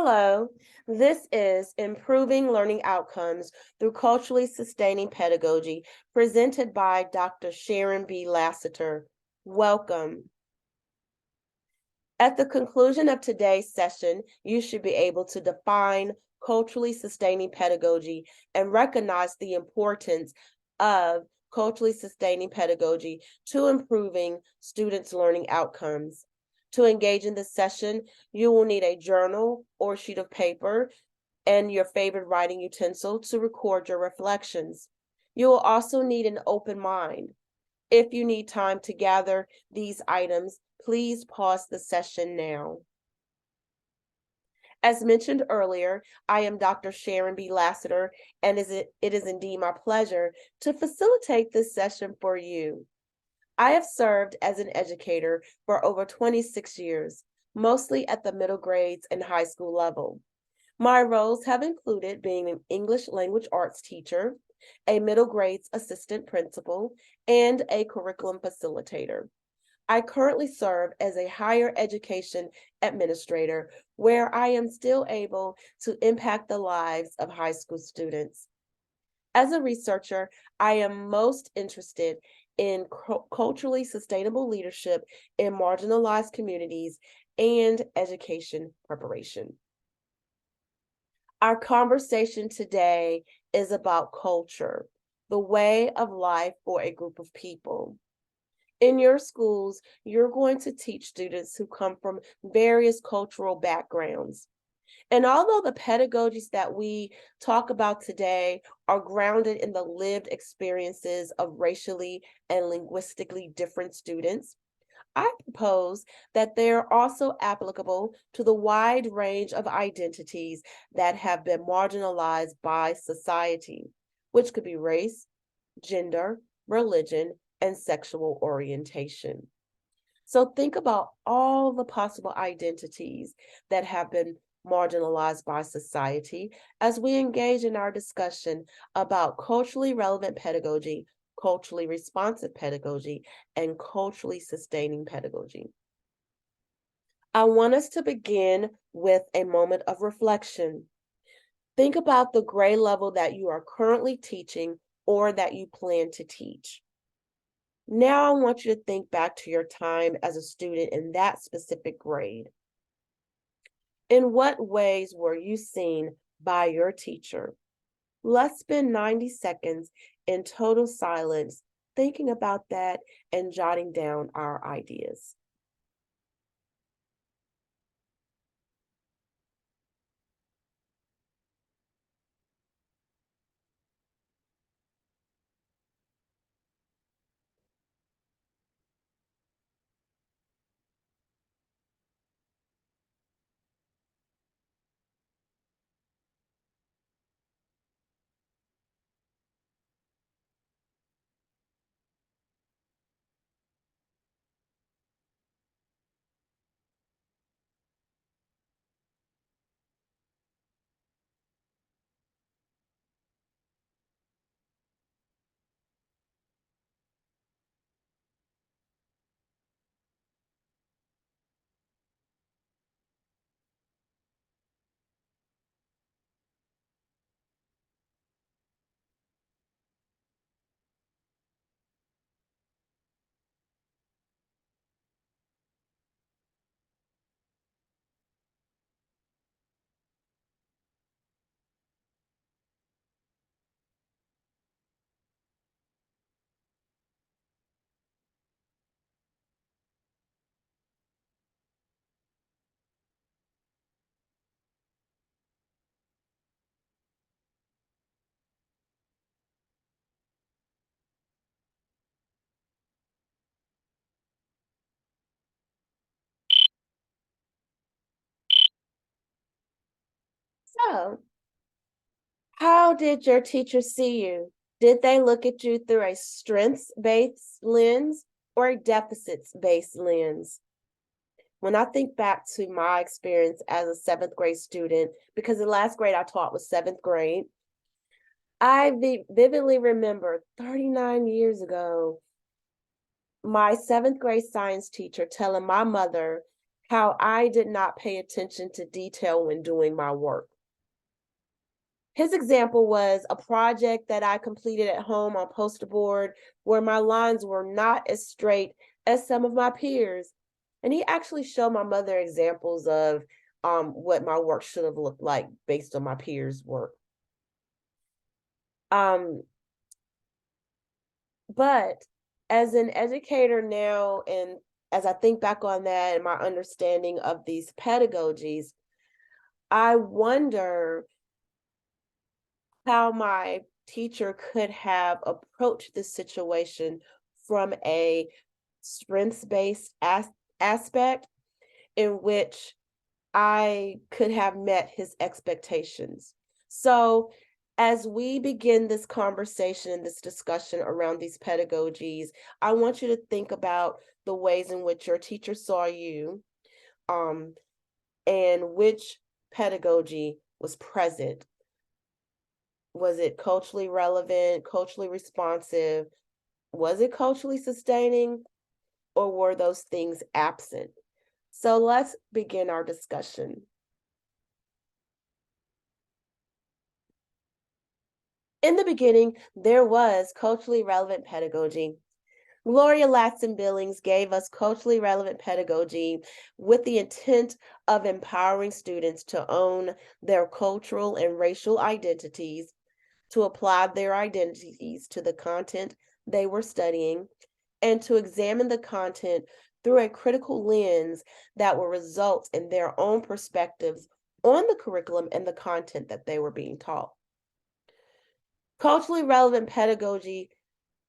Hello, this is Improving Learning Outcomes Through Culturally Sustaining Pedagogy, presented by Dr. Sharon B. Lassiter. Welcome. At the conclusion of today's session, you should be able to define culturally sustaining pedagogy and recognize the importance of culturally sustaining pedagogy to improving students' learning outcomes. To engage in this session, you will need a journal or sheet of paper and your favorite writing utensil to record your reflections. You will also need an open mind. If you need time to gather these items, please pause the session now. As mentioned earlier, I am Dr. Sharon B. Lassiter, and it is indeed my pleasure to facilitate this session for you. I have served as an educator for over 26 years, mostly at the middle grades and high school level. My roles have included being an English language arts teacher, a middle grades assistant principal, and a curriculum facilitator. I currently serve as a higher education administrator where I am still able to impact the lives of high school students. As a researcher, I am most interested in culturally sustainable leadership in marginalized communities and education preparation. Our conversation today is about culture, the way of life for a group of people. In your schools, you're going to teach students who come from various cultural backgrounds. And although the pedagogies that we talk about today are grounded in the lived experiences of racially and linguistically different students, I propose that they are also applicable to the wide range of identities that have been marginalized by society, which could be race, gender, religion, and sexual orientation. So think about all the possible identities that have been marginalized by society as we engage in our discussion about culturally relevant pedagogy, culturally responsive pedagogy, and culturally sustaining pedagogy. I want us to begin with a moment of reflection. Think about the grade level that you are currently teaching or that you plan to teach. Now I want you to think back to your time as a student in that specific grade. In what ways were you seen by your teacher? Let's spend 90 seconds in total silence thinking about that and jotting down our ideas. So, how did your teacher see you? Did they look at you through a strengths-based lens or a deficits-based lens? When I think back to my experience as a seventh grade student, because the last grade I taught was seventh grade, I vividly remember 39 years ago, my seventh grade science teacher telling my mother how I did not pay attention to detail when doing my work. His example was a project that I completed at home on poster board where my lines were not as straight as some of my peers. And he actually showed my mother examples of what my work should have looked like based on my peers' work. Um, but as an educator now, and as I think back on that and my understanding of these pedagogies, I wonder how my teacher could have approached this situation from a strengths-based aspect in which I could have met his expectations. So, as we begin this conversation, this discussion around these pedagogies, I want you to think about the ways in which your teacher saw you, um, and which pedagogy was present. Was it culturally relevant, culturally responsive? Was it culturally sustaining, or were those things absent? So let's begin our discussion. In the beginning, there was culturally relevant pedagogy. Gloria Latson Billings gave us culturally relevant pedagogy with the intent of empowering students to own their cultural and racial identities, to apply their identities to the content they were studying, and to examine the content through a critical lens that will result in their own perspectives on the curriculum and the content that they were being taught. Culturally relevant pedagogy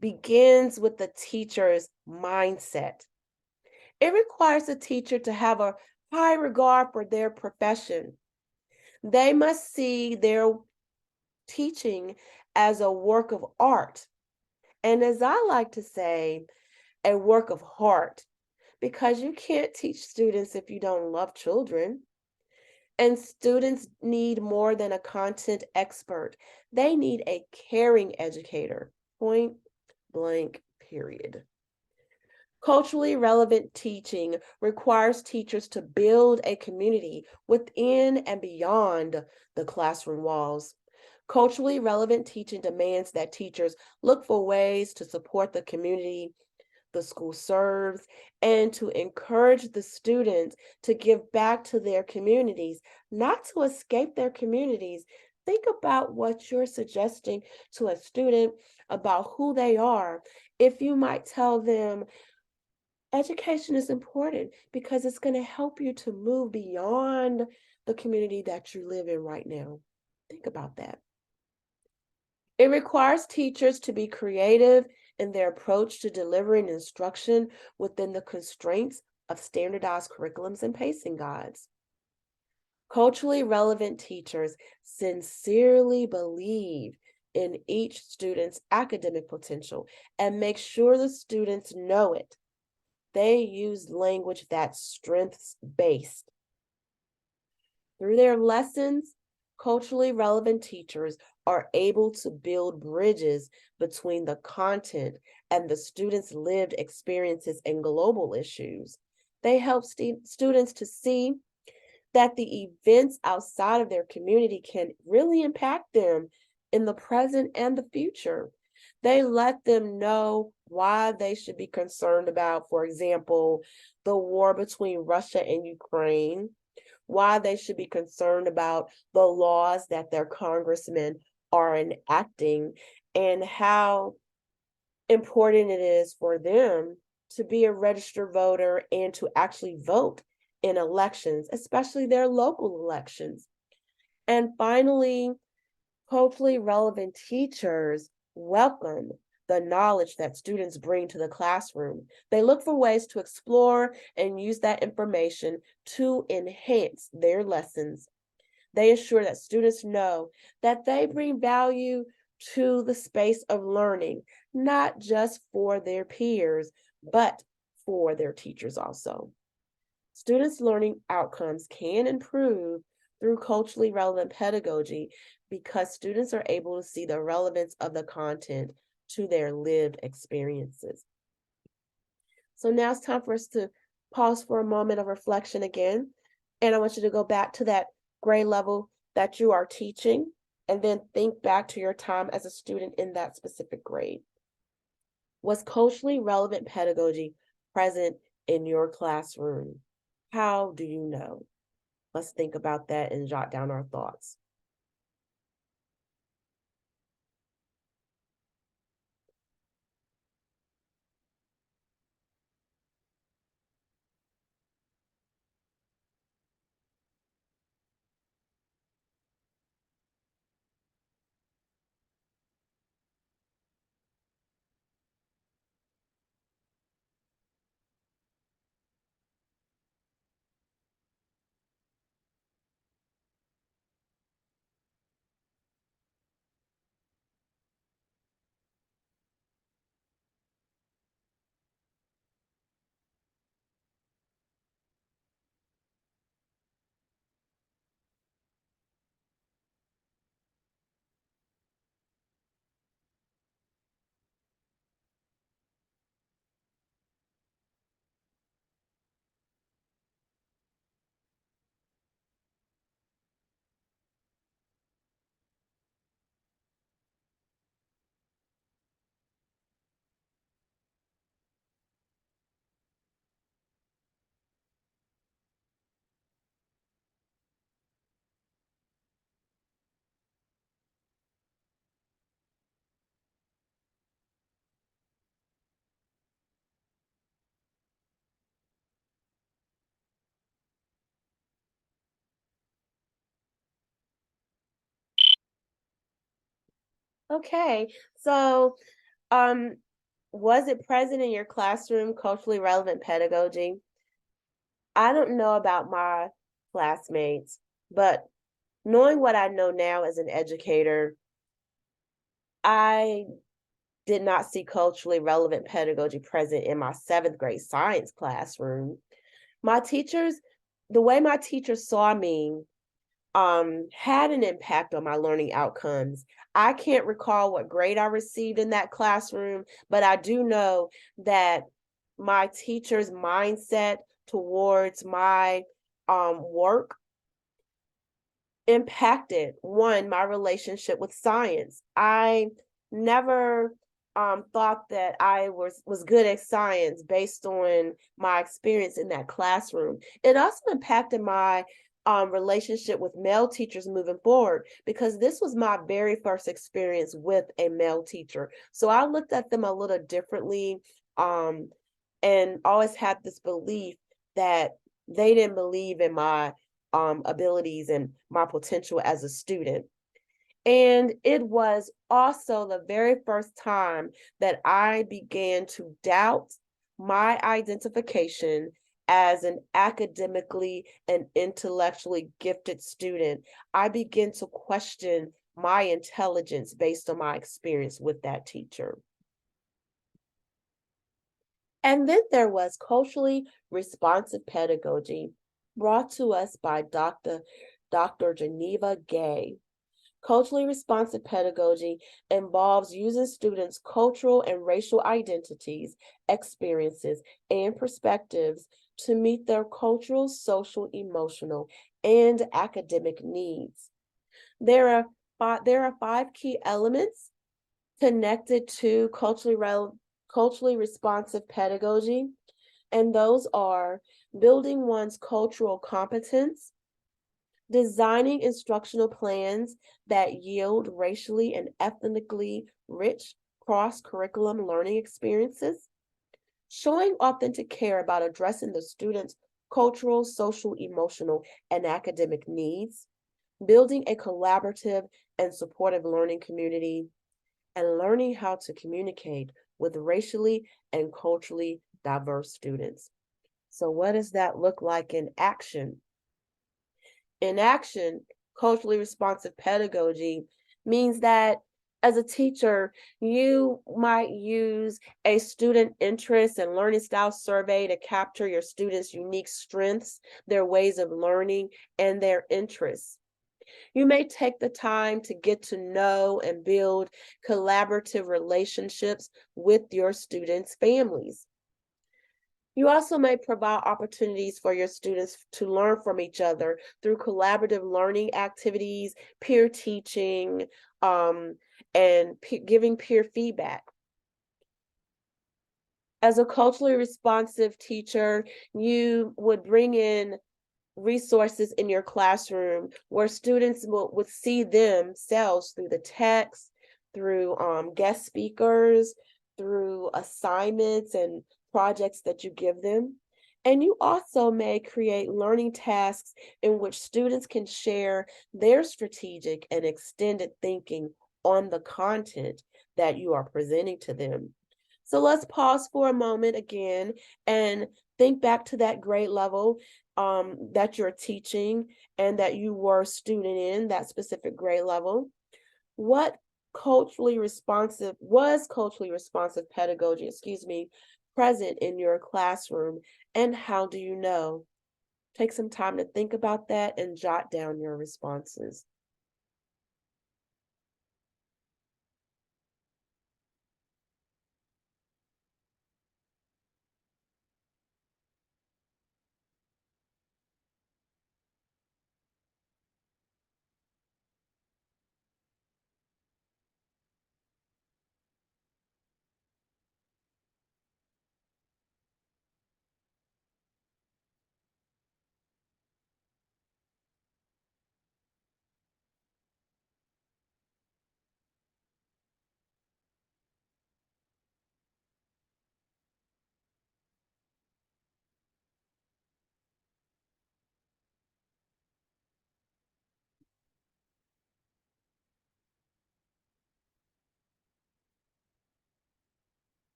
begins with the teacher's mindset. It requires the teacher to have a high regard for their profession. They must see their teaching as a work of art. And as I like to say, a work of heart, because you can't teach students if you don't love children. And students need more than a content expert. They need a caring educator, point blank, period. Culturally relevant teaching requires teachers to build a community within and beyond the classroom walls. Culturally relevant teaching demands that teachers look for ways to support the community the school serves and to encourage the students to give back to their communities, not to escape their communities. Think about what you're suggesting to a student about who they are. If you might tell them, education is important because it's going to help you to move beyond the community that you live in right now. Think about that. It requires teachers to be creative in their approach to delivering instruction within the constraints of standardized curriculums and pacing guides. Culturally relevant teachers sincerely believe in each student's academic potential and make sure the students know it. They use language that's strengths-based. Through their lessons, culturally relevant teachers are able to build bridges between the content and the students' lived experiences and global issues. They help students to see that the events outside of their community can really impact them in the present and the future. They let them know why they should be concerned about, for example, the war between Russia and Ukraine, why they should be concerned about the laws that their congressmen are enacting, and how important it is for them to be a registered voter and to actually vote in elections, especially their local elections. And finally, culturally relevant teachers welcome the knowledge that students bring to the classroom. They look for ways to explore and use that information to enhance their lessons. They assure that students know that they bring value to the space of learning, not just for their peers, but for their teachers also. Students' learning outcomes can improve through culturally relevant pedagogy because students are able to see the relevance of the content to their lived experiences. So now it's time for us to pause for a moment of reflection again. And I want you to go back to that grade level that you are teaching and then think back to your time as a student in that specific grade. Was culturally relevant pedagogy present in your classroom? How do you know? Let's think about that and jot down our thoughts. Okay, so um, was it present in your classroom, culturally relevant pedagogy? I don't know about my classmates, but knowing what I know now as an educator, I did not see culturally relevant pedagogy present in my seventh grade science classroom. My teachers, the way my teachers saw me, had an impact on my learning outcomes. I can't recall what grade I received in that classroom, but I do know that my teacher's mindset towards my work impacted one my relationship with science. I never thought that I was good at science based on my experience in that classroom. It also impacted my relationship with male teachers moving forward because this was my very first experience with a male teacher. So I looked at them a little differently, um, and always had this belief that they didn't believe in my abilities and my potential as a student. And it was also the very first time that I began to doubt my identification as an academically and intellectually gifted student. I began to question my intelligence based on my experience with that teacher. And then there was culturally responsive pedagogy brought to us by Dr. Geneva Gay. Culturally responsive pedagogy involves using students' cultural and racial identities, experiences, and perspectives to meet their cultural, social, emotional, and academic needs. There are there are five key elements connected to culturally responsive pedagogy, and those are building one's cultural competence, designing instructional plans that yield racially and ethnically rich cross-curriculum learning experiences, showing authentic care about addressing the student's cultural, social, emotional, and academic needs, building a collaborative and supportive learning community, and learning how to communicate with racially and culturally diverse students. So, what does that look like in action? In action, culturally responsive pedagogy means that as a teacher, you might use a student interest and learning style survey to capture your students' unique strengths, their ways of learning, and their interests. You may take the time to get to know and build collaborative relationships with your students' families. You also may provide opportunities for your students to learn from each other through collaborative learning activities, peer teaching, um, and giving peer feedback. As a culturally responsive teacher, you would bring in resources in your classroom where students would see themselves through the text, through guest speakers, through assignments and projects that you give them. And you also may create learning tasks in which students can share their strategic and extended thinking on the content that you are presenting to them. So let's pause for a moment again and think back to that grade level that you're teaching and that you were a student in that specific grade level. What culturally responsive pedagogy, present in your classroom, and how do you know? Take some time to think about that and jot down your responses.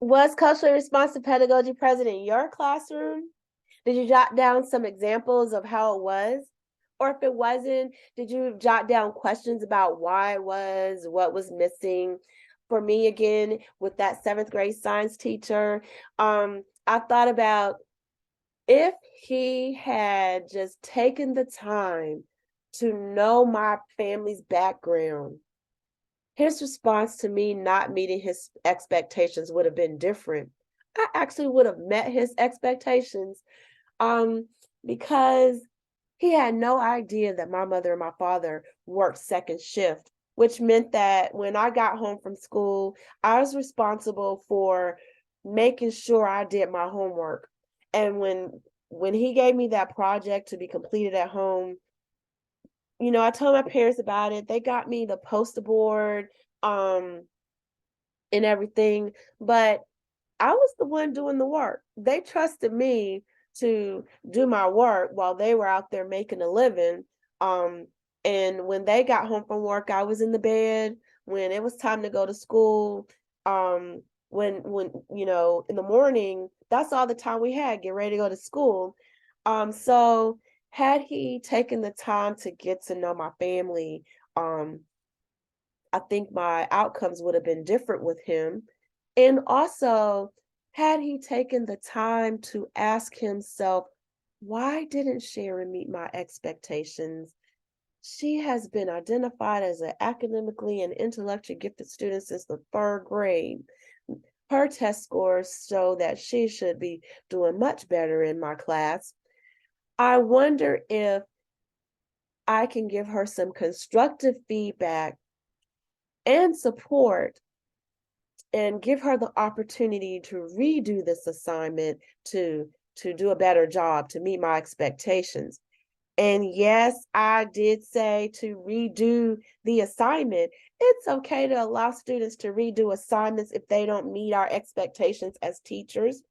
Was culturally responsive pedagogy present in your classroom? Did you jot down some examples of how it was? Or if it wasn't, did you jot down questions about why it was, what was missing? For me, again, with that seventh grade science teacher, I thought about if he had just taken the time to know my family's background, his response to me not meeting his expectations would have been different. I actually would have met his expectations um, because he had no idea that my mother and my father worked second shift, which meant that when I got home from school, I was responsible for making sure I did my homework. And when he gave me that project to be completed at home, I told my parents about it. They got me the poster board um and everything, but I was the one doing the work. They trusted me to do my work while they were out there making a living. Um, and when they got home from work, I was in the bed. When it was time to go to school, when in the morning, that's all the time we had, get ready to go to school. So had he taken the time to get to know my family, um, I think my outcomes would have been different with him. And also, had he taken the time to ask himself, why didn't Sharon meet my expectations? She has been identified as an academically and intellectually gifted student since the third grade. Her test scores show that she should be doing much better in my class. I wonder if I can give her some constructive feedback and support, and give her the opportunity to redo this assignment to do a better job, to meet my expectations. And yes, I did say to redo the assignment. It's okay to allow students to redo assignments if they don't meet our expectations as teachers.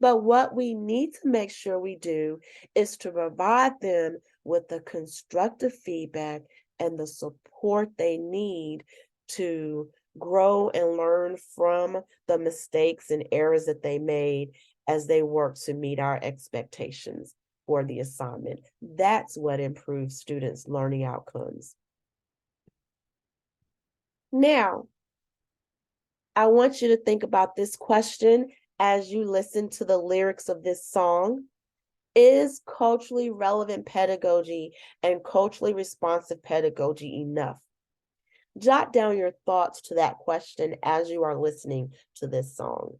But what we need to make sure we do is to provide them with the constructive feedback and the support they need to grow and learn from the mistakes and errors that they made as they work to meet our expectations for the assignment. That's what improves students' learning outcomes. Now, I want you to think about this question as you listen to the lyrics of this song. Is culturally relevant pedagogy and culturally responsive pedagogy enough? Jot down your thoughts to that question as you are listening to this song.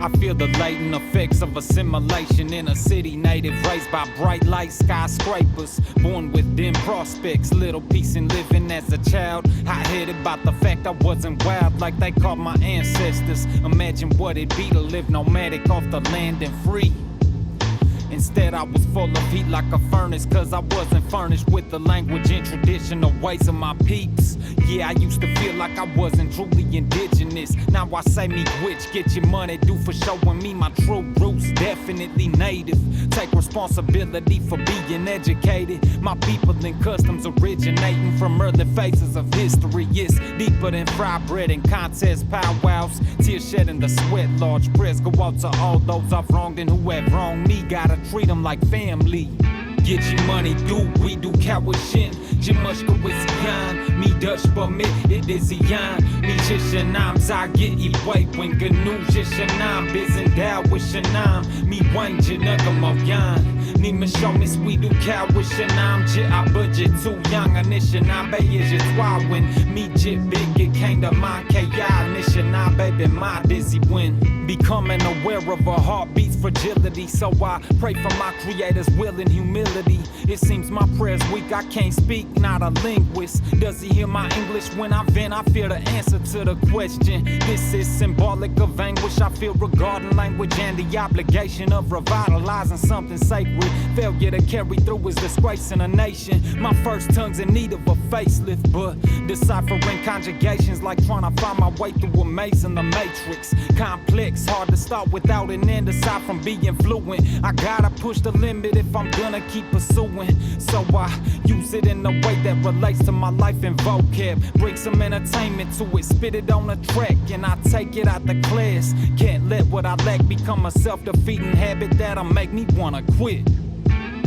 I feel the latent effects of assimilation in a city native raised by bright light skyscrapers. Born with dim prospects, little peace in living as a child. Hot-headed about the fact I wasn't wild like they called my ancestors. Imagine what it'd be to live nomadic off the land and free. Instead I was full of heat like a furnace, cause I wasn't furnished with the language and traditional ways of my peeps. Yeah, I used to feel like I wasn't truly indigenous. Now I say me which, get your money due for showing me my true roots. Definitely native, take responsibility for being educated. My people and customs originating from early phases of history. It's deeper than fried bread and contest powwows. Tears shed in the sweat, large prayers go out to all those I've wronged and who have wronged me. Gotta treat them like family. Get your money due, we do kawishin. Jimashka with Zion, me Dutch but me it is Zion. Me Shishanam, Zagit Iway, when Ganu Shishanam, Bizendao with Shanam, me Wayne Janagamoyan. Nima show me sweet do kawishanam, Jit I budget too young, Anishanam, Bay is your twin. Me Jit big, it came to my KI, Nishanam, baby, my dizzy win. Becoming aware of a heartbeat's fragility, so I pray for my creator's will and humility. It seems my prayer's weak, I can't speak, not a linguist. Does he hear my English when I vent? I fear the answer to the question. This is symbolic of anguish I feel regarding language and the obligation of revitalizing something sacred. Failure to carry through is disgracing a nation. My first tongue's in need of a facelift, but deciphering conjugations like trying to find my way through a maze in the matrix. Complex, hard to start without an end aside from being fluent. I gotta push the limit if I'm gonna keep pursuing. So I use it in a way that relates to my life and vocab. Bring some entertainment to it, spit it on a track, and I take it out the class. Can't let what I lack become a self-defeating habit that'll make me wanna quit.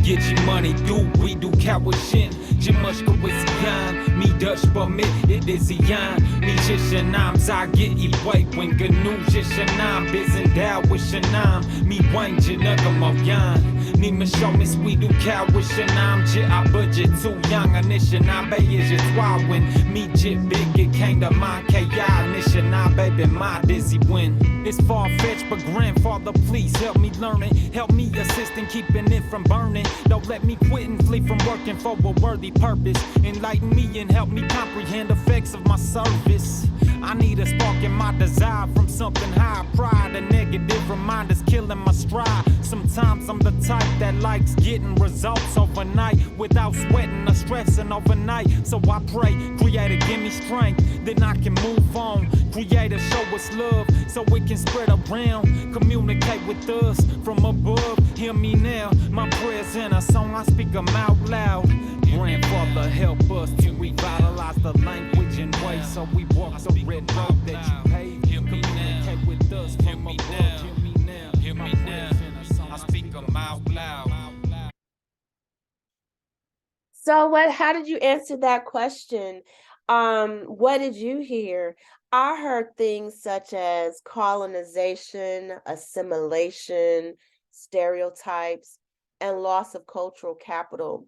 Get your money due, we do kawishin. Jimashka with Zion, me Dutch but me it is Zion. Me Shishanam, Zagit Iway, when Ganu Shishanam, Bizendao with Shanam, me Wayne Janagamoyan. Nima show me sweet do kawishanam, Jit I budget too young, Anishanam, Bay is your twin. Me Jit big, it came to my KI, Nishanam, baby, my dizzy win. It's far-fetched, but grandfather, please help me learn it. Help me assist in keeping it from burning. Don't let me quit and flee from working for a worthy purpose. Enlighten me and help me comprehend the effects of my service. I need a spark in my desire from something high. Pride, a negative reminders killing my stride. Sometimes I'm the type that likes getting results overnight without sweating or stressing overnight. So I pray, Creator, give me strength, then I can move on. Creator, show us love so it can spread around. Communicate with us from above. Hear me now, my prayers in a song, I speak them out loud. Grandfather, help us to revitalize the language and ways so we walk the red road that you paved. Communicate with us from above. Hear me now, hear me now. I speak them out loud. So how did you answer that question? What did you hear? I heard things such as colonization, assimilation, stereotypes, and loss of cultural capital.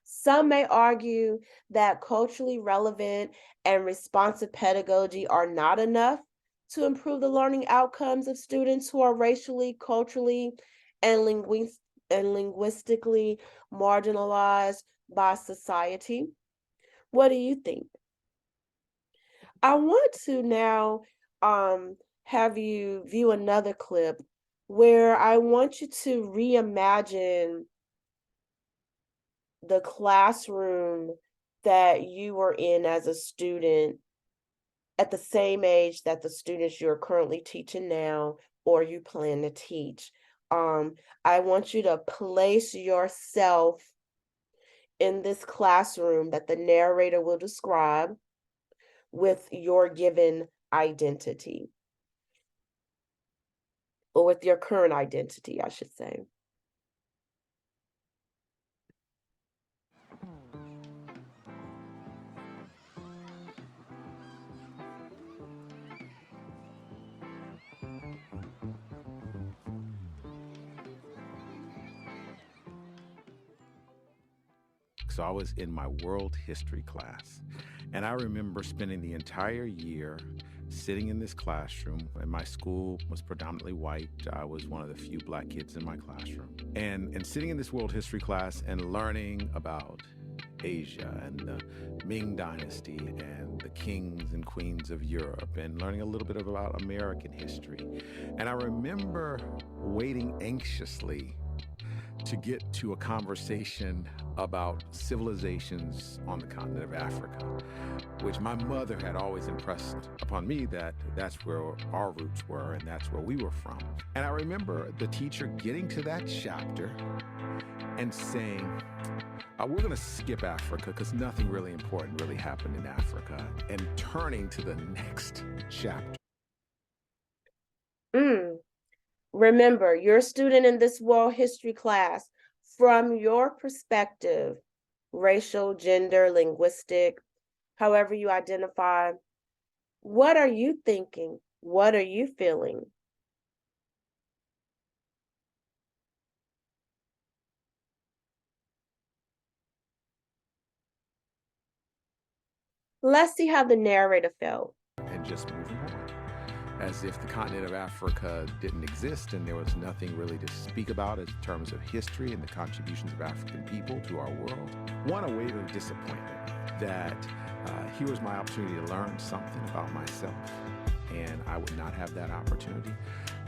Some may argue that culturally relevant and responsive pedagogy are not enough to improve the learning outcomes of students who are racially, culturally, and linguistically marginalized by society. What do you think? I want to now have you view another clip where I want you to reimagine the classroom that you were in as a student at the same age that the students you're currently teaching now or you plan to teach. Um, I want you to place yourself in this classroom that the narrator will describe with your given identity, or with your current identity, I should say. So I was in my world history class. And I remember spending the entire year sitting in this classroom, and my school was predominantly white. I was one of the few black kids in my classroom. And sitting in this world history class and learning about Asia and the Ming Dynasty and the kings and queens of Europe, and learning a little bit about American history. And I remember waiting anxiously to get to a conversation about civilizations on the continent of Africa, which my mother had always impressed upon me that that's where our roots were and that's where we were from. And I remember the teacher getting to that chapter and saying, we're going to skip Africa because nothing really important really happened in Africa, and turning to the next chapter. Mm. Remember, you're a student in this world history class. From your perspective, racial, gender, linguistic, however you identify, what are you thinking? What are you feeling? Let's see how the narrator felt. And just moving on, as if the continent of Africa didn't exist and there was nothing really to speak about in terms of history and the contributions of African people to our world. One, a wave of disappointment that here was my opportunity to learn something about myself, and I would not have that opportunity.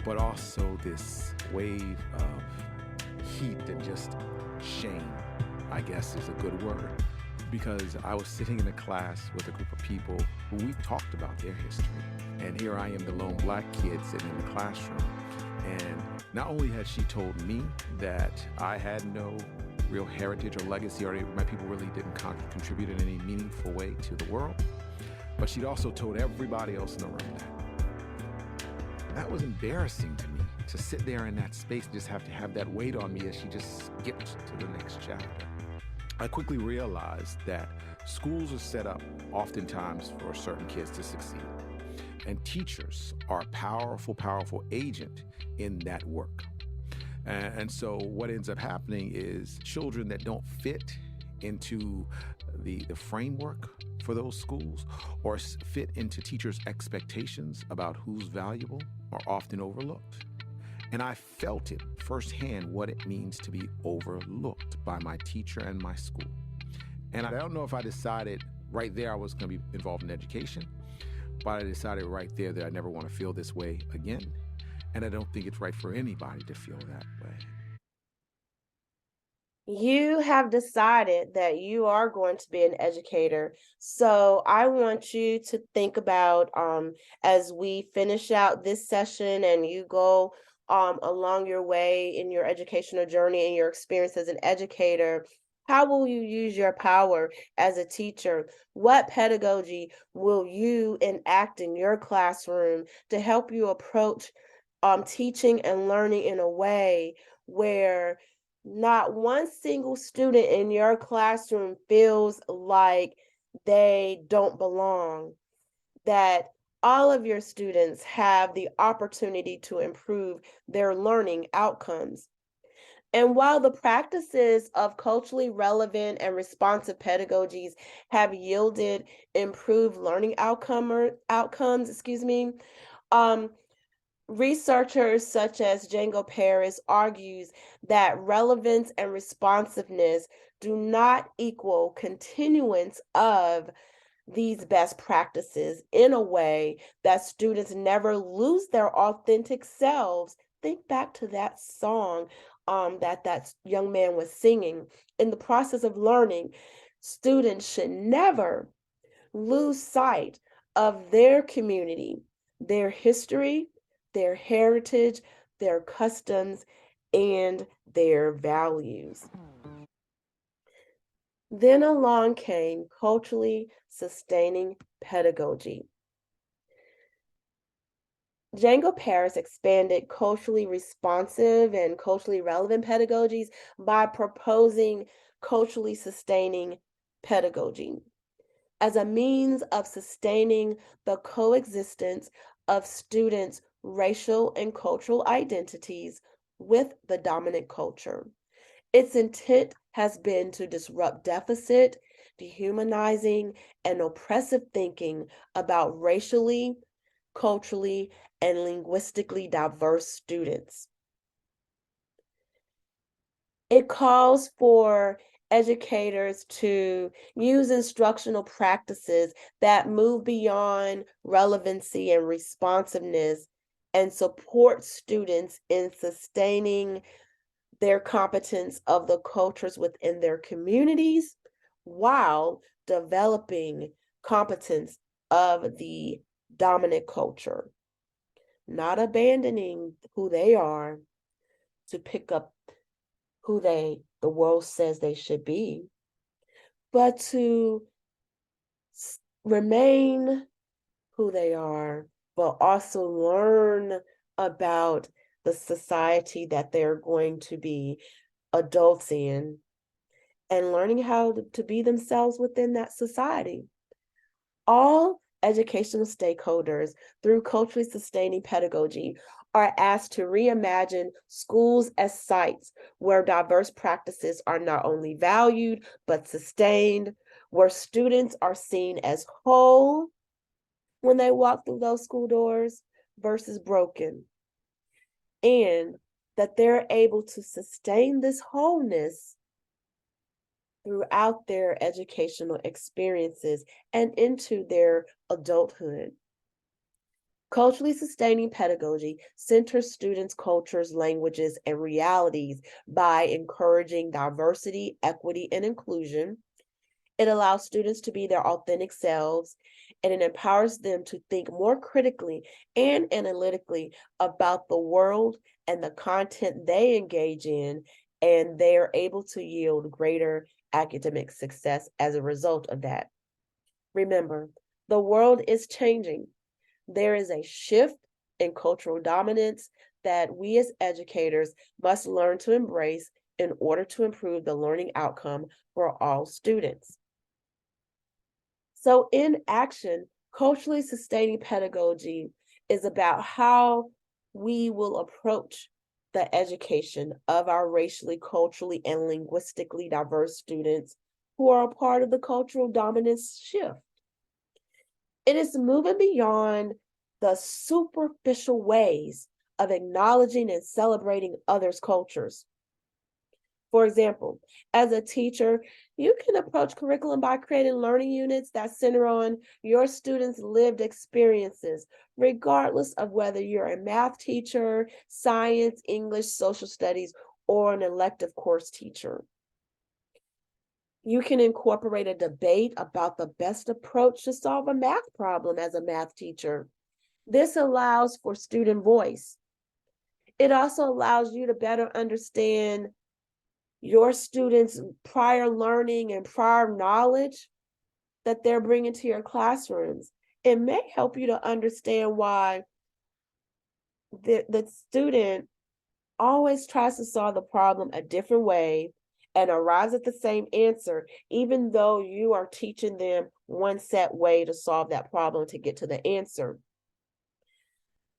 But also this wave of heat and just shame, I guess is a good word, because I was sitting in a class with a group of people who we talked about their history. And here I am, the lone black kid sitting in the classroom. And not only had she told me that I had no real heritage or legacy, or my people really didn't contribute in any meaningful way to the world, but she'd also told everybody else in the room that. That was embarrassing to me, to sit there in that space and just have to have that weight on me as she just skipped to the next chapter. I quickly realized that schools are set up oftentimes for certain kids to succeed. And teachers are a powerful, powerful agent in that work. And so what ends up happening is children that don't fit into the framework for those schools or fit into teachers' expectations about who's valuable are often overlooked. And I felt it firsthand what it means to be overlooked by my teacher and my school. And I don't know if I decided right there I was going to be involved in education, but I decided right there that I never want to feel this way again. And I don't think it's right for anybody to feel that way. You have decided that you are going to be an educator. So I want you to think about, as we finish out this session and you go along your way in your educational journey and your experience as an educator, how will you use your power as a teacher? What pedagogy will you enact in your classroom to help you approach teaching and learning in a way where not one single student in your classroom feels like they don't belong, that all of your students have the opportunity to improve their learning outcomes. And while the practices of culturally relevant and responsive pedagogies have yielded improved learning outcomes, um, researchers such as Django Paris argues that relevance and responsiveness do not equal continuance of these best practices in a way that students never lose their authentic selves. Think back to that song that young man was singing. In the process of learning, students should never lose sight of their community, their history, their heritage, their customs, and their values. Then along came culturally sustaining pedagogy. Django Paris expanded culturally responsive and culturally relevant pedagogies by proposing culturally sustaining pedagogy as a means of sustaining the coexistence of students' racial and cultural identities with the dominant culture. Its intent has been to disrupt deficit, dehumanizing, and oppressive thinking about racially, culturally, and linguistically diverse students. It calls for educators to use instructional practices that move beyond relevancy and responsiveness and support students in sustaining their competence of the cultures within their communities while developing competence of the dominant culture, not abandoning who they are to pick up who the world says they should be, but to remain who they are, but also learn about the society that they're going to be adults in and learning how to be themselves within that society. All educational stakeholders, through culturally sustaining pedagogy, are asked to reimagine schools as sites where diverse practices are not only valued but sustained, where students are seen as whole when they walk through those school doors versus broken, and that they're able to sustain this wholeness throughout their educational experiences and into their adulthood. Culturally sustaining pedagogy centers students' cultures, languages, and realities by encouraging diversity, equity, and inclusion. It allows students to be their authentic selves, and it empowers them to think more critically and analytically about the world and the content they engage in, and they are able to yield greater academic success as a result of that. Remember, the world is changing. There is a shift in cultural dominance that we as educators must learn to embrace in order to improve the learning outcome for all students. So, in action, culturally sustaining pedagogy is about how we will approach the education of our racially, culturally, and linguistically diverse students who are a part of the cultural dominance shift. It is moving beyond the superficial ways of acknowledging and celebrating others' cultures. For example, as a teacher, you can approach curriculum by creating learning units that center on your students' lived experiences, regardless of whether you're a math teacher, science, English, social studies, or an elective course teacher. You can incorporate a debate about the best approach to solve a math problem as a math teacher. This allows for student voice. It also allows you to better understand your students' prior learning and prior knowledge that they're bringing to your classrooms. It may help you to understand why the student always tries to solve the problem a different way and arrives at the same answer, even though you are teaching them one set way to solve that problem to get to the answer.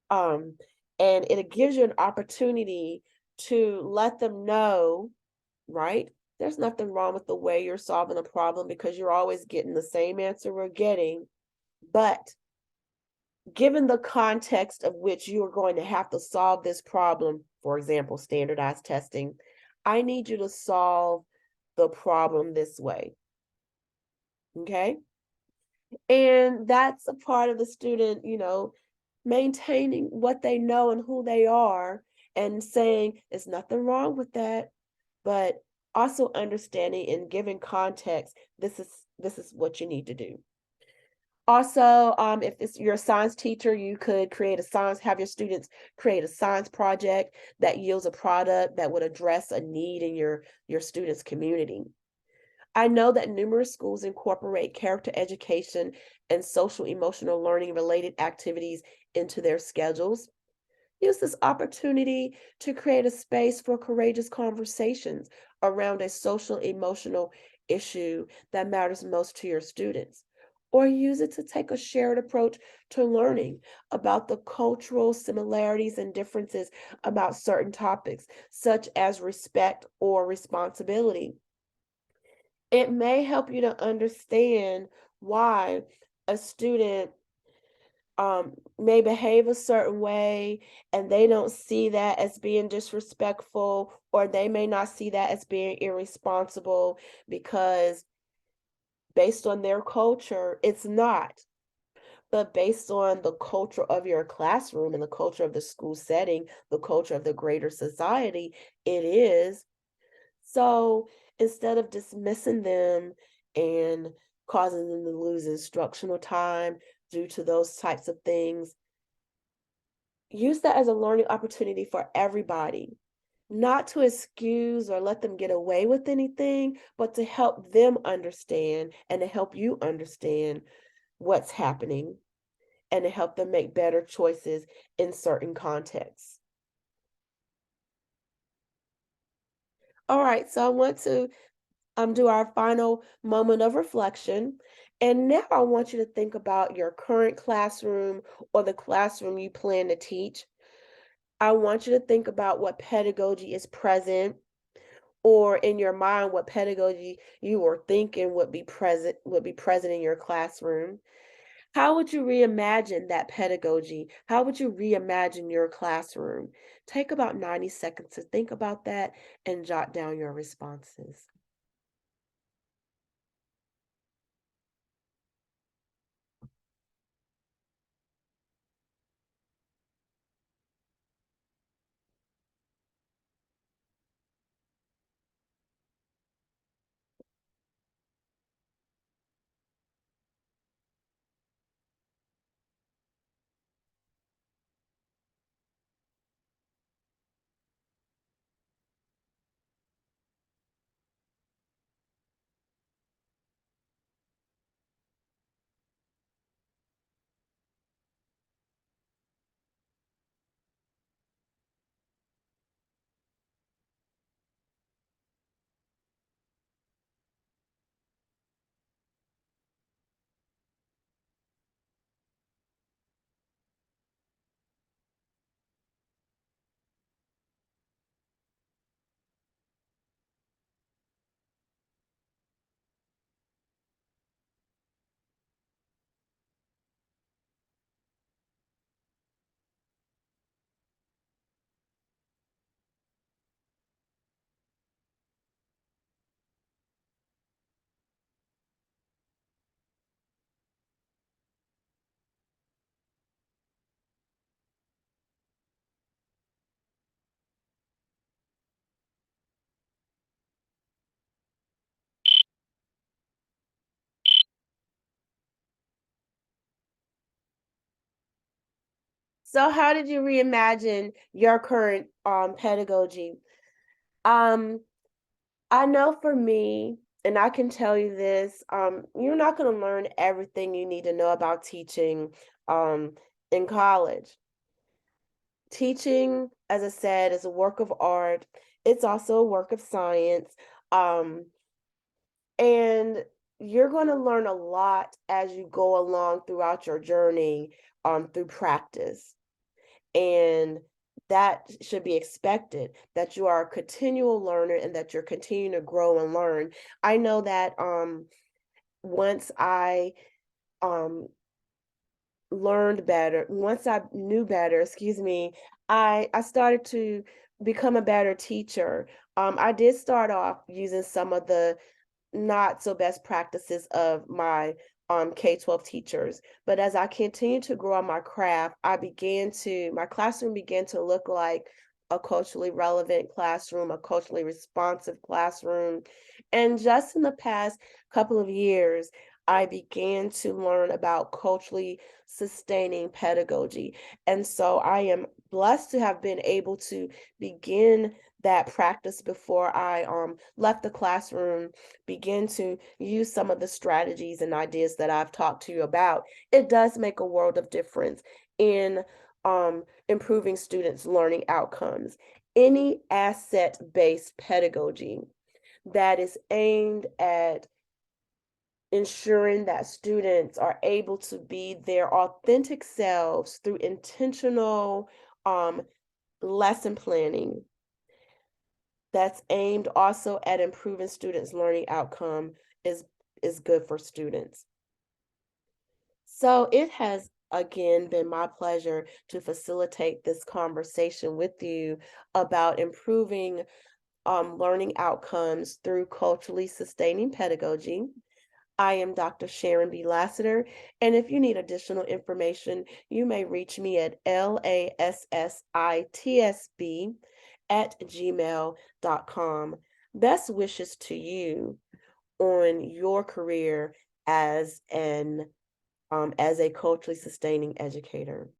Um, and it gives you an opportunity to let them know, right? There's nothing wrong with the way you're solving a problem because you're always getting the same answer we're getting. But given the context of which you are going to have to solve this problem, for example, standardized testing, I need you to solve the problem this way. Okay. And that's a part of the student, maintaining what they know and who they are and saying there's nothing wrong with that, but also understanding and giving context. This is what you need to do. Also, if you're a science teacher, you could have your students create a science project that yields a product that would address a need in your students' community. I know that numerous schools incorporate character education and social emotional learning related activities into their schedules. Use this opportunity to create a space for courageous conversations around a social emotional issue that matters most to your students. Or use it to take a shared approach to learning about the cultural similarities and differences about certain topics, such as respect or responsibility. It may help you to understand why a student may behave a certain way and they don't see that as being disrespectful, or they may not see that as being irresponsible because based on their culture, it's not. But based on the culture of your classroom and the culture of the school setting, the culture of the greater society, it is. So instead of dismissing them and causing them to lose instructional time due to those types of things, use that as a learning opportunity for everybody, not to excuse or let them get away with anything, but to help them understand and to help you understand what's happening and to help them make better choices in certain contexts. All right, so I want to do our final moment of reflection. And now I want you to think about your current classroom or the classroom you plan to teach. I want you to think about what pedagogy is present, or in your mind what pedagogy you were thinking would be present in your classroom. How would you reimagine that pedagogy? How would you reimagine your classroom? Take about 90 seconds to think about that and jot down your responses. So how did you reimagine your current pedagogy? Um, I know for me, and I can tell you this, you're not going to learn everything you need to know about teaching um, in college. Teaching, as I said, is a work of art. It's also a work of science. Um, and you're going to learn a lot as you go along throughout your journey through practice. And that should be expected, that you are a continual learner and that you're continuing to grow and learn. I know that once I um once I knew better, excuse me, I started to become a better teacher. I did start off using some of the not so best practices of my K-12 teachers. But as I continued to grow on my craft, my classroom began to look like a culturally relevant classroom, a culturally responsive classroom. And just in the past couple of years, I began to learn about culturally sustaining pedagogy. And so I am blessed to have been able to begin that practice before I left the classroom, begin to use some of the strategies and ideas that I've talked to you about. It does make a world of difference in improving students' learning outcomes. Any asset-based pedagogy that is aimed at ensuring that students are able to be their authentic selves through intentional um, lesson planning that's aimed also at improving students' learning outcome is is good for students. So it has again been my pleasure to facilitate this conversation with you about improving learning outcomes through culturally sustaining pedagogy. I am Dr. Sharon B. Lassiter, and if you need additional information, you may reach me at lassitsb@gmail.com. Best wishes to you on your career as a culturally sustaining educator.